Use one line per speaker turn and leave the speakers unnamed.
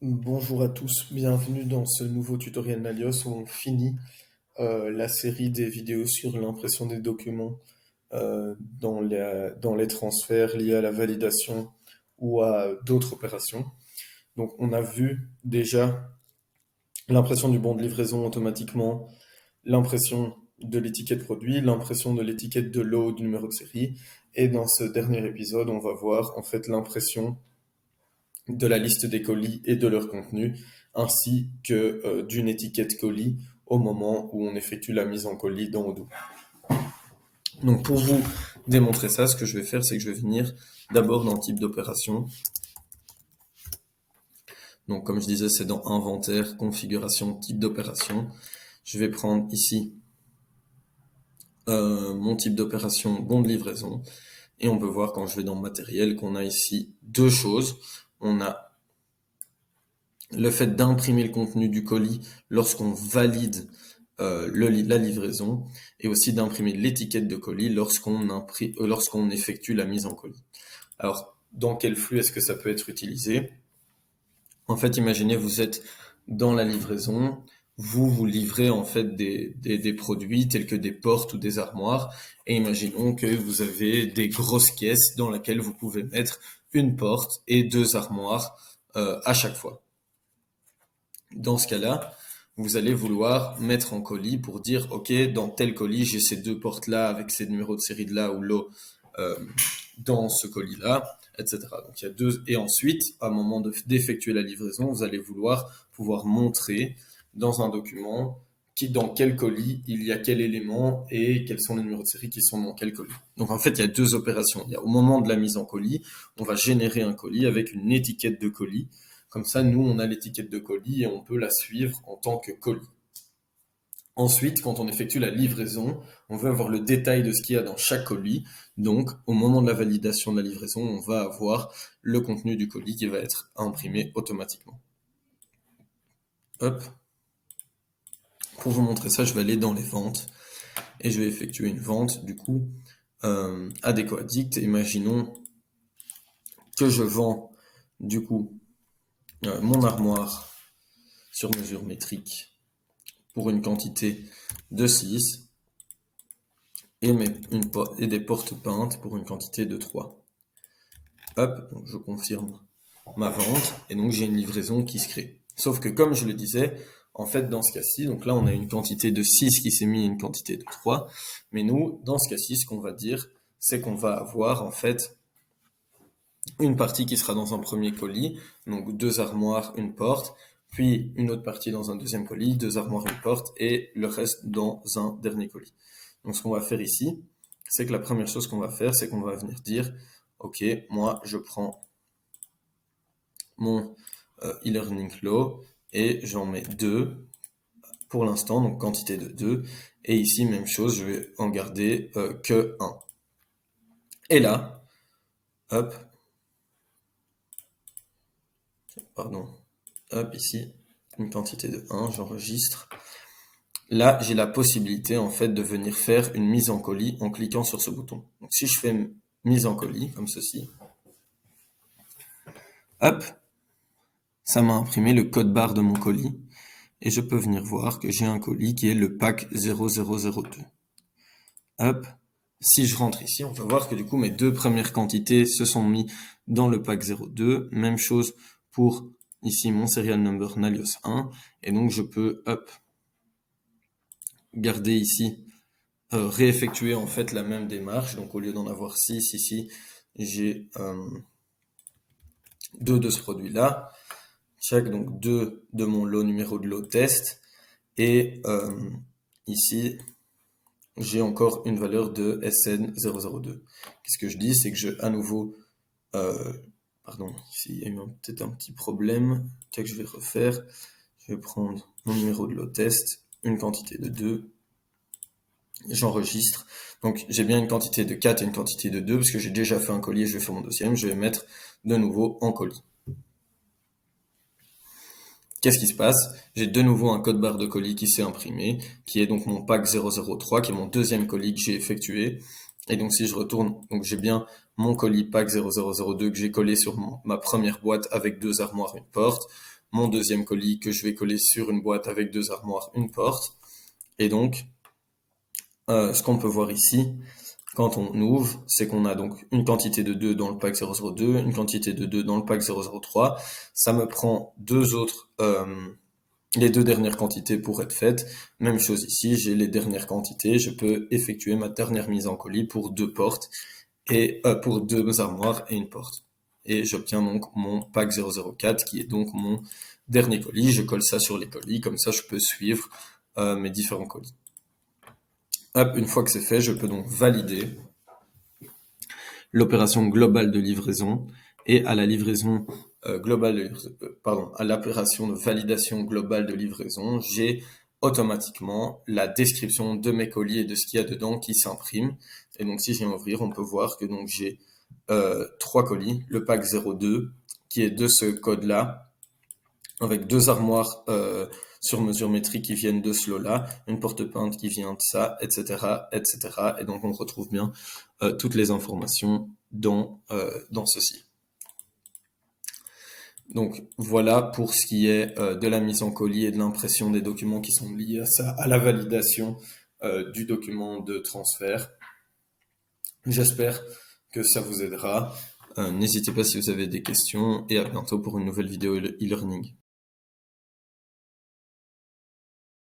Bonjour à tous, bienvenue dans ce nouveau tutoriel Nalios où on finit la série des vidéos sur l'impression des documents dans les transferts liés à la validation ou à d'autres opérations. Donc on a vu déjà l'impression du bon de livraison automatiquement, l'impression de l'étiquette produit, l'impression de l'étiquette de lot ou du numéro de série, et dans ce dernier épisode on va voir en fait l'impression de la liste des colis et de leur contenu, ainsi que d'une étiquette colis au moment où on effectue la mise en colis dans Odoo. Donc pour vous démontrer ça, ce que je vais faire, c'est que je vais venir d'abord dans type d'opération. Donc comme je disais, c'est dans inventaire, configuration, type d'opération. Je vais prendre ici mon type d'opération bon de livraison. Et on peut voir quand je vais dans matériel qu'on a ici deux choses. On a le fait d'imprimer le contenu du colis lorsqu'on valide la livraison et aussi d'imprimer l'étiquette de colis lorsqu'on effectue la mise en colis. Alors, dans quel flux est-ce que ça peut être utilisé? En fait, imaginez, vous êtes dans la livraison, vous livrez en fait des produits tels que des portes ou des armoires, et imaginons que vous avez des grosses caisses dans lesquelles vous pouvez mettre une porte et deux armoires à chaque fois. Dans ce cas-là, vous allez vouloir mettre en colis pour dire, OK, dans tel colis, j'ai ces deux portes-là avec ces numéros de série de là ou là euh, dans ce colis-là, etc. Donc il y a deux. Et ensuite, à un moment d'effectuer la livraison, vous allez vouloir pouvoir montrer dans un document dans quel colis il y a quel élément et quels sont les numéros de série qui sont dans quel colis. Donc en fait, il y a deux opérations. Il y a au moment de la mise en colis, on va générer un colis avec une étiquette de colis. Comme ça, nous, on a l'étiquette de colis et on peut la suivre en tant que colis. Ensuite, quand on effectue la livraison, on veut avoir le détail de ce qu'il y a dans chaque colis. Donc, au moment de la validation de la livraison, on va avoir le contenu du colis qui va être imprimé automatiquement. Hop. Pour vous montrer ça, je vais aller dans les ventes et je vais effectuer une vente, du coup, à DecoAddict. Imaginons que je vends, du coup, mon armoire sur mesure métrique pour une quantité de 6 et des portes peintes pour une quantité de 3. Hop, donc je confirme ma vente et donc j'ai une livraison qui se crée. Sauf que comme je le disais, en fait dans ce cas-ci, donc là on a une quantité de 6 qui s'est mis à une quantité de 3, mais nous, dans ce cas-ci, ce qu'on va dire, c'est qu'on va avoir en fait une partie qui sera dans un premier colis, donc deux armoires, une porte, puis une autre partie dans un deuxième colis, deux armoires, une porte, et le reste dans un dernier colis. Donc ce qu'on va faire ici, c'est que la première chose qu'on va faire, c'est qu'on va venir dire, ok, moi je prends mon e-learning flow et j'en mets deux pour l'instant, donc quantité de 2, et ici même chose, je vais en garder que 1. Et là, hop, pardon, hop, ici, une quantité de 1, j'enregistre. Là, j'ai la possibilité, en fait, de venir faire une mise en colis en cliquant sur ce bouton. Donc, si je fais une mise en colis, comme ceci, hop, ça m'a imprimé le code barre de mon colis. Et je peux venir voir que j'ai un colis qui est le pack 0002. Hop, si je rentre ici, on va voir que du coup, mes deux premières quantités se sont mis dans le pack 02. Même chose pour ici mon serial number Nalios 1. Et donc, je peux, hop, garder ici, réeffectuer en fait la même démarche. Donc, au lieu d'en avoir 6 ici, j'ai 2 de ce produit-là. Check, donc 2 de mon lot numéro de lot test. Et ici, j'ai encore une valeur de SN002. Qu'est-ce que je dis? C'est que je, à nouveau, pardon, ici il y a eu peut-être un petit problème, que je vais refaire. Je vais prendre mon numéro de lot test, une quantité de 2, j'enregistre. Donc j'ai bien une quantité de 4 et une quantité de 2, parce que j'ai déjà fait un colis et je vais faire mon deuxième, je vais mettre de nouveau en colis. Qu'est-ce qui se passe? J'ai de nouveau un code barre de colis qui s'est imprimé, qui est donc mon pack 003, qui est mon deuxième colis que j'ai effectué. Et donc si je retourne, donc j'ai bien mon colis pack 0002 que j'ai collé sur ma première boîte avec deux armoires, une porte. mon deuxième colis que je vais coller sur une boîte avec 2 armoires, une porte. Et donc, ce qu'on peut voir ici, quand on ouvre, c'est qu'on a donc une quantité de 2 dans le pack 002, une quantité de 2 dans le pack 003. Ça me prend les 2 dernières quantités pour être faites. Même chose ici, j'ai les dernières quantités. Je peux effectuer ma dernière mise en colis pour 2 portes et pour 2 armoires et une porte. Et j'obtiens donc mon pack 004 qui est donc mon dernier colis. Je colle ça sur les colis, comme ça je peux suivre mes différents colis. Hop, une fois que c'est fait, je peux donc valider l'opération globale de livraison et à la livraison à l'opération de validation globale de livraison, j'ai automatiquement la description de mes colis et de ce qu'il y a dedans qui s'imprime. Et donc si je viens ouvrir, on peut voir que donc j'ai 3 colis, le pack 02 qui est de ce code-là, avec 2 armoires sur mesure métrique qui viennent de ce lot-là, une porte-peinte qui vient de ça, etc., etc. Et donc on retrouve bien toutes les informations dans ceci. Donc voilà pour ce qui est de la mise en colis et de l'impression des documents qui sont liés à ça, à la validation du document de transfert. J'espère que ça vous aidera. N'hésitez pas si vous avez des questions et à bientôt pour une nouvelle vidéo e-learning.